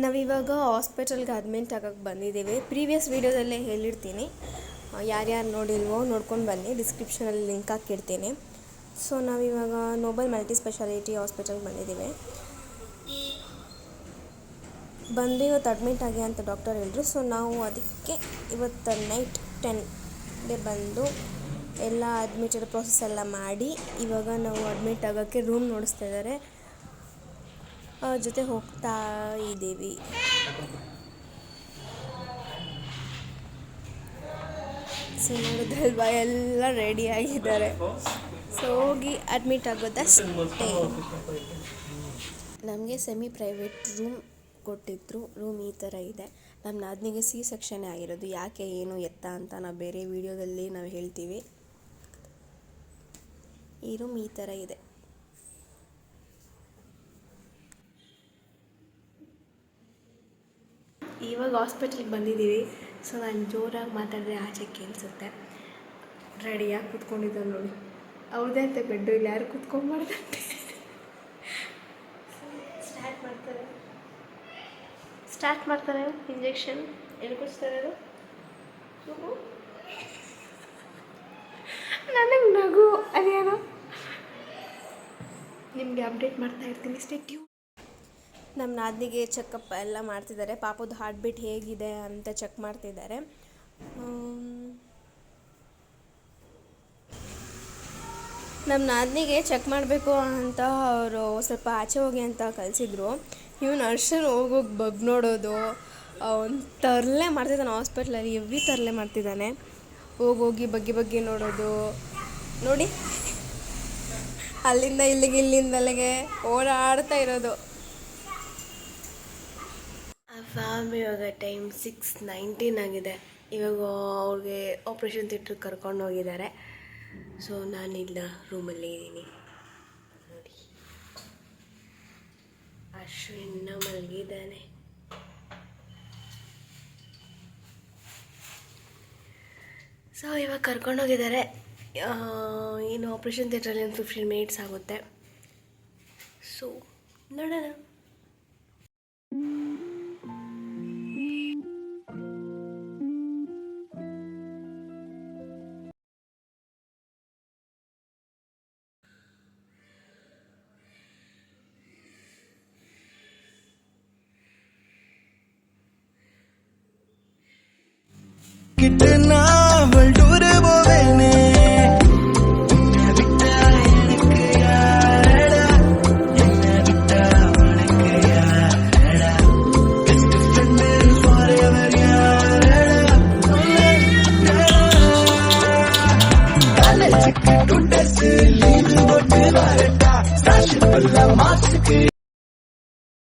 ನಾವಿವಾಗ ಹಾಸ್ಪಿಟಲ್ಗೆ ಅಡ್ಮಿಟ್ ಆಗಕ್ಕೆ ಬಂದಿದ್ದೀವಿ. ಪ್ರೀವಿಯಸ್ ವೀಡಿಯೋದಲ್ಲೇ ಹೇಳಿರ್ತೀನಿ, ಯಾರ್ಯಾರು ನೋಡಿಲ್ವೋ ನೋಡ್ಕೊಂಡು ಬನ್ನಿ, ಡಿಸ್ಕ್ರಿಪ್ಷನಲ್ಲಿ ಲಿಂಕ್ ಹಾಕಿರ್ತೀನಿ. ಸೊ ನಾವಿವಾಗ ನೋಬಲ್ ಮಲ್ಟಿ ಸ್ಪೆಷಾಲಿಟಿ ಹಾಸ್ಪಿಟಲ್ಗೆ ಬಂದಿದ್ದೀವಿ. ಬಂದು ಇವತ್ತು ಅಡ್ಮಿಟ್ ಆಗಿ ಅಂತ ಡಾಕ್ಟರ್ ಹೇಳಿದ್ರು. ಸೊ ನಾವು ಅದಕ್ಕೆ ಇವತ್ತು ನೈಟ್ 10ಗೆ ಬಂದು ಎಲ್ಲ ಅಡ್ಮಿಟೆಡ್ ಪ್ರೋಸೆಸ್ ಎಲ್ಲ ಮಾಡಿ ಇವಾಗ ನಾವು ಅಡ್ಮಿಟ್ ಆಗೋಕ್ಕೆ ರೂಮ್ ನೋಡಿಸ್ತಾ ಇದ್ದಾರೆ, ಜೊತೆ ಹೋಗ್ತಾ ಇದ್ದೀವಿ. ಸೊ ನೋಡಿದ್ರಲ್ವಾ, ಎಲ್ಲ ರೆಡಿ ಆಗಿದ್ದಾರೆ. ಸೊ ಹೋಗಿ ಅಡ್ಮಿಟ್ ಆಗೋದಷ್ಟೇ. ನಮಗೆ ಸೆಮಿ ಪ್ರೈವೇಟ್ ರೂಮ್ ಕೊಟ್ಟಿದ್ರು. ರೂಮ್ ಈ ಥರ ಇದೆ. ನಮ್ಮ ನಾದಿನಿಗೆ ಸಿ ಸೆಕ್ಷನ್ ಆಗಿರೋದು. ಯಾಕೆ ಏನು ಎತ್ತ ಅಂತ ನಾವು ಬೇರೆ ವಿಡಿಯೋದಲ್ಲಿ ನಾವು ಹೇಳ್ತೀವಿ. ಈ ರೂಮ್ ಈ ಥರ ಇದೆ. ಇವಾಗ ಹಾಸ್ಪಿಟಲ್ಗೆ ಬಂದಿದ್ದೀವಿ. ಸೊ ನಾನು ಜೋರಾಗಿ ಮಾತಾಡಿದ್ರೆ ಆಚೆ ಕೇಳಿಸುತ್ತೆ. ರೆಡಿಯಾಗಿ ಕೂತ್ಕೊಂಡಿದ್ದಾವೆ ನೋಡಿ. ಅವ್ರದ್ದೇ ಅಂತ ಬೆಡ್ಡು, ಇಲ್ಲಿ ಯಾರು ಕೂತ್ಕೊಂಡ್ಬಾರ್ದಂತೆ. ಸ್ಟಾರ್ಟ್ ಮಾಡ್ತಾರೆ ಇಂಜೆಕ್ಷನ್. ಎಲ್ಲಿ ಕೊಡ್ತಾರೆ ಅದು? ನನಗೆ ನಗು ಅದೇನೋ. ನಿಮಗೆ ಅಪ್ಡೇಟ್ ಮಾಡ್ತಾ ಇರ್ತೀನಿ, ಸ್ಟೇ ಟ್ಯೂನ್. ನಮ್ಮ ನಾದಿನಿಗೆ ಚೆಕಪ್ ಎಲ್ಲ ಮಾಡ್ತಿದ್ದಾರೆ. ಪಾಪದ ಹಾರ್ಟ್ ಬೀಟ್ ಹೇಗಿದೆ ಅಂತ ಚೆಕ್ ಮಾಡ್ತಿದ್ದಾರೆ. ನಮ್ಮ ನಾದಿನಿಗೆ ಚೆಕ್ ಮಾಡಬೇಕು ಅಂತ ಅವರು ಸ್ವಲ್ಪ ಆಚೆ ಹೋಗಿ ಅಂತ ಕಳಿಸಿದ್ರು. ಇವನು ಹರ್ಷನ್ ಹೋಗೋಗಿ ಬಗ್ ನೋಡೋದು, ಅವ್ನು ತರಲೆ ಮಾಡ್ತಿದ್ದಾನೆ. ಹಾಸ್ಪಿಟ್ಲಲ್ಲಿ ಎವ್ರಿ ತರಲೆ ಮಾಡ್ತಿದ್ದಾನೆ. ಹೋಗಿ ಬಗ್ಗೆ ನೋಡೋದು ನೋಡಿ, ಅಲ್ಲಿಂದ ಇಲ್ಲಿಗೆ ಇಲ್ಲಿಂದ ಅಲ್ಲಿಗೆ ಓಡಾಡ್ತಾ ಇರೋದು. ಇವಾಗ ಟೈಮ್ 6:19 ಆಗಿದೆ. ಇವಾಗ ಅವ್ರಿಗೆ ಆಪ್ರೇಷನ್ ಥಿಯೇಟ್ರಿಗೆ ಕರ್ಕೊಂಡು ಹೋಗಿದ್ದಾರೆ. ಸೊ ನಾನಿಲ್ಲ, ರೂಮಲ್ಲೇ ಇದ್ದೀನಿ ನೋಡಿ. ಅಶ್ವಿನ್ನ ಮಲಗಿದ್ದಾನೆ. ಸೊ ಇವಾಗ ಕರ್ಕೊಂಡೋಗಿದ್ದಾರೆ. ಏನು ಆಪ್ರೇಷನ್ ಥಿಯೇಟ್ರಲ್ಲಿ ಒಂದು 15 ಮಿನಿಟ್ಸ್ ಆಗುತ್ತೆ. ಸೊ ನೋಡೋಣ. कितना बलडूर बोवेने बिट्टा எனக்கு யாரடா என்ன விட்டா உனக்கு யாரடா பெஸ்ட் ஃப்ரெண்ட் ஃபாரெவர் யாரடா காலேஜுக்கு டுடஸ் லீவ் போட்டு வரட்டா ஸ்டார்ஷிப் எல்லாம் மாஸ்க்கு